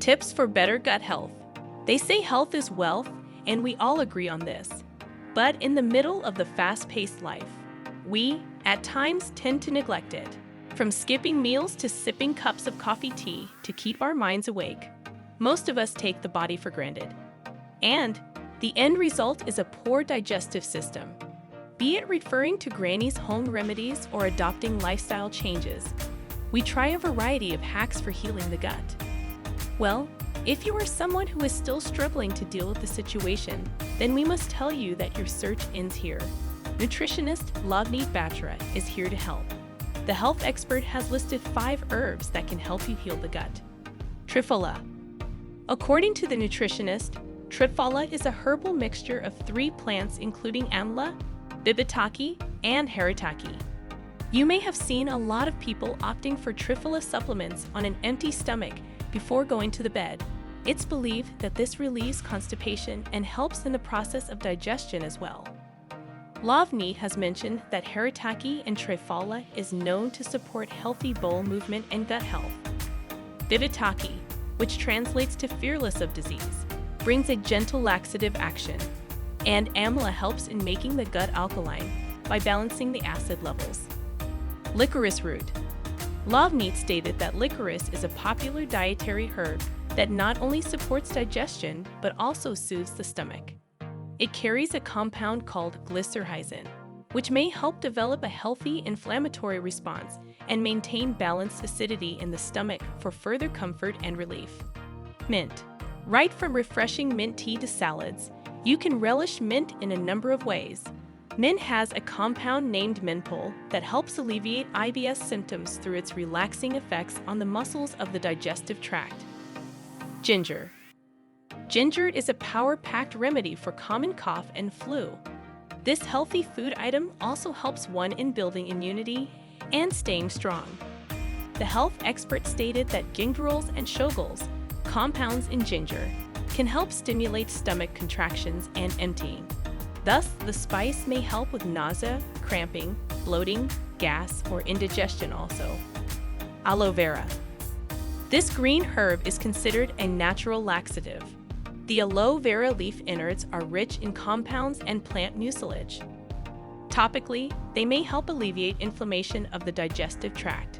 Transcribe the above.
Tips for better gut health. They say health is wealth, and we all agree on this. But in the middle of the fast-paced life, we, at times, tend to neglect it. From skipping meals to sipping cups of coffee tea to keep our minds awake, most of us take the body for granted. And the end result is a poor digestive system. Be it referring to Granny's home remedies or adopting lifestyle changes, we try a variety of hacks for healing the gut. Well, if you are someone who is still struggling to deal with the situation, then we must tell you that your search ends here. Nutritionist Lavneet Batra is here to help. The health expert has listed 5 herbs that can help you heal the gut. Triphala. According to the nutritionist, Triphala is a herbal mixture of 3 plants including amla, bibitaki, and haritaki. You may have seen a lot of people opting for Triphala supplements on an empty stomach before going to the bed. It's believed that this relieves constipation and helps in the process of digestion as well. Lavneet has mentioned that haritaki and Triphala is known to support healthy bowel movement and gut health. Bibitaki, which translates to fearless of disease, brings a gentle laxative action, and amla helps in making the gut alkaline by balancing the acid levels. Licorice root. Lavneet stated that licorice is a popular dietary herb that not only supports digestion but also soothes the stomach. It carries a compound called glycyrrhizin, which may help develop a healthy inflammatory response and maintain balanced acidity in the stomach for further comfort and relief. Mint. Right from refreshing mint tea to salads, you can relish mint in a number of ways. Mint has a compound named menthol that helps alleviate IBS symptoms through its relaxing effects on the muscles of the digestive tract. Ginger. Ginger is a power-packed remedy for common cough and flu. This healthy food item also helps one in building immunity and staying strong. The health expert stated that gingerols and shogols, compounds in ginger, can help stimulate stomach contractions and emptying. Thus, the spice may help with nausea, cramping, bloating, gas, or indigestion also. Aloe vera. This green herb is considered a natural laxative. The aloe vera leaf innards are rich in compounds and plant mucilage. Topically, they may help alleviate inflammation of the digestive tract.